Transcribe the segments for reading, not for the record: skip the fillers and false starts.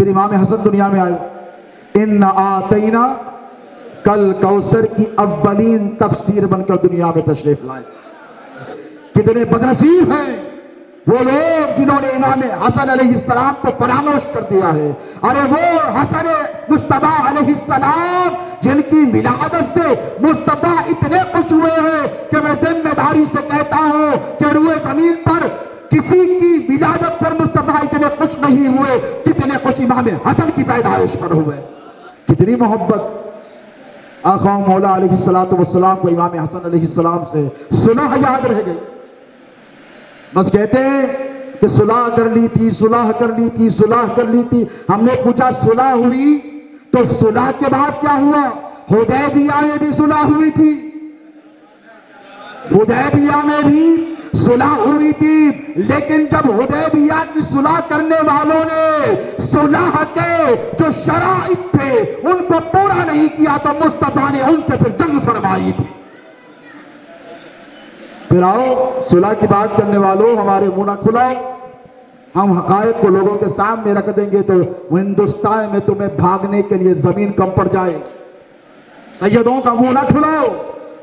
फिर इमाम हसन दुनिया में आए, इन्ना आतैना कल कौसर की अव्वलीन तफसीर बनकर दुनिया में तशरीफ लाए। कितने बदनसीब हैं वो लोग जिन्होंने इमाम हसन अलैहिस्सलाम को फरामोश कर दिया है। अरे वो हसन मुस्तफा अलैहिस्सलाम जिनकी विलादत से मुस्तफा इतने खुश हुए हैं कि मैं जिम्मेदारी से कहता हूं कि रूए जमीन पर किसी की विलादत पर मुस्तफा इतने खुश नहीं हुए जितने खुश इमाम हसन की पैदाइश पर हुए। कितनी मोहब्बत आका मौला अलैहिस्सलातु वस्सलाम को इमाम हसन अलैहिस्सलाम से सुलह याद रह गई। बस कहते हैं कि सुलह कर ली थी, सुलह कर ली थी, सुलह कर ली थी। हमने पूछा सुलह हुई तो सुलह के बाद क्या हुआ? हुदैबिया में भी सुलह हुई थी, हुदैबिया में भी सुलह हुई थी, लेकिन जब हुदैबिया की सुलह करने वालों ने सुलह के जो शराइत थे उनको पूरा नहीं किया तो मुस्तफा ने उनसे फिर जंग फरमाई थी। फिर आओ सुलह की बात करने वालों, हमारे मुंह ना खुलाओ, हम हकायक को लोगों के सामने रख देंगे तो हिंदुस्तान में तुम्हें भागने के लिए जमीन कम पड़ जाए। सैयदों का मुंह ना खुलाओ,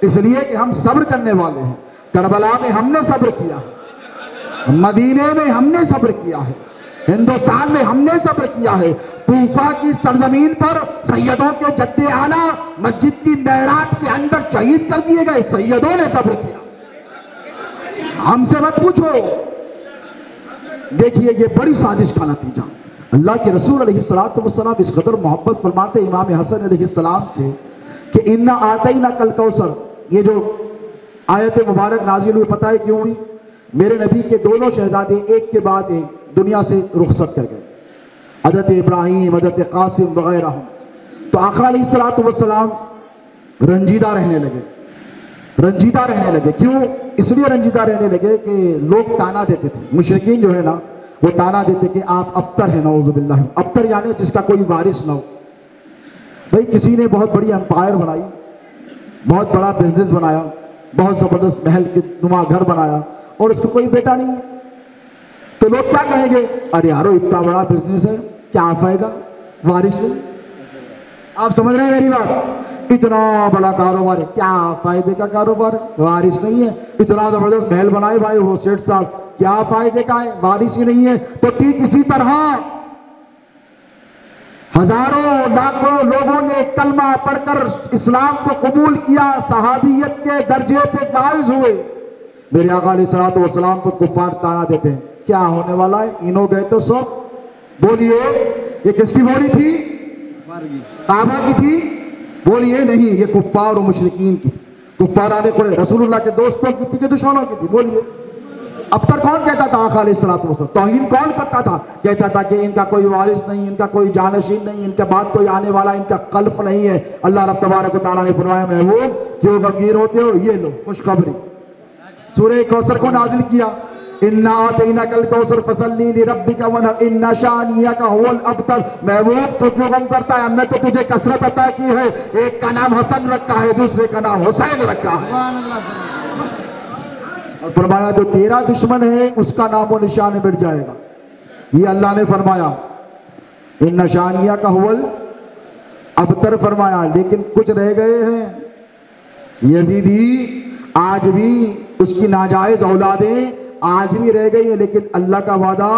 इसलिए कि हम सब्र करने वाले हैं। करबला में हमने सब्र किया, मदीने में हमने सब्र किया है, हिंदुस्तान में हमने सब्र किया है। कूफा की सरजमीन पर सैयदों के जद्दे आला मस्जिद की मेहराब के अंदर शहीद कर दिए गए, सैयदों ने सब्र किया। हमसे मत पूछो। देखिए ये बड़ी साजिश का नतीजा। अल्लाह के रसूल अलैहिस्सलातु वस्सलाम इस कदर मोहब्बत फरमाते इमाम हसन अलैहिस्सलाम से कि इन्ना आतैना कल कौसर, ये जो आयत मुबारक नाजिल हुई पता है क्यों हुई? मेरे नबी के दोनों शहजादे एक के बाद एक दुनिया से रुखसत कर गए, हज़रत इब्राहीम, हज़रत कासिम वगैरह। तो आका अलैहिस्सलातु वस्सलाम रंजीदा रहने लगे, रंजीदा रहने लगे। क्यों? इसलिए रंजीदा रहने लगे कि लोग ताना देते थे, मुशरिकीन जो है ना वो ताना देते कि आप अबतर हैं, नऊज़ुबिल्लाह। अबतर यानी जिसका कोई वारिस ना हो। भाई किसी ने बहुत बड़ी एम्पायर बनाई, बहुत बड़ा बिजनेस बनाया, बहुत जबरदस्त महल के नुमा घर बनाया और उसका कोई बेटा नहीं, तो लोग क्या कहेंगे? अरे यारो इतना बड़ा बिजनेस है, क्या फायदा, वारिस नहीं। आप समझ रहे हैं मेरी बात? इतना बड़ा कारोबार है, क्या फायदे का कारोबार, वारिस नहीं है। इतना जबरदस्त महल बनाए भाई वो सेठ साहब, क्या फायदे का है, वारिस ही नहीं है। तो ठीक इसी तरह हजारों लाखों लोगों ने कलमा पढ़कर इस्लाम को कबूल किया, सहाबियत के दर्जे पे फाइज हुए। मेरे आका अलैहिस्सलातु वस्सलाम पर कुफ्फार ताना देते हैं, क्या होने वाला है, इनो गए तो सब। बोलिए ये किसकी बोली थी? साहबा की थी? बोलिए नहीं, ये कुफ्फार और मुशरिकीन की थी। कुफ्फार आने को रसूलुल्लाह के दोस्तों की थी कि दुश्मनों की थी? बोलिए। अब तक कौन कहता था आका अलैहिस्सलातु वस्सलाम? तौहीन कौन करता था? कहता था कि इनका कोई वारिस नहीं, इनका कोई जानशीन नहीं, इनके बाद कोई आने वाला, इनका कल्फ नहीं है। अल्लाह रब तबारक व तआला ने फरमाया, महबूब क्यों गमगीन होते हो, ये लो खुशखबरी। सूरह कौसर को नाजिल किया, इन्ना आतैना कल कौसर फसल्ली लिरब्बिका वनहर इन्ना शानियका हुवल अबतर। महबूब तो क्यों गम करता है, हमने तो तुझे कसरत अता की है। एक का नाम हसन रखा है, दूसरे का नाम हुसैन रखा है। और फरमाया जो तेरा दुश्मन है उसका नामो निशान मिट जाएगा। ये अल्लाह ने फरमाया इन्ना शानियका हुवल अबतर फरमाया, लेकिन कुछ रह गए हैं यजीदी, आज भी उसकी नाजायज औलादें आज भी रह गई है, लेकिन अल्लाह का वादा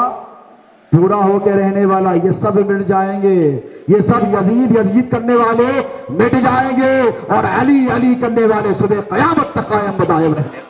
पूरा होकर रहने वाला। ये सब मिट जाएंगे, ये सब यजीद यजीद करने वाले मिट जाएंगे और अली अली करने वाले सुबह क़यामत तक कायम बताए रहेंगे।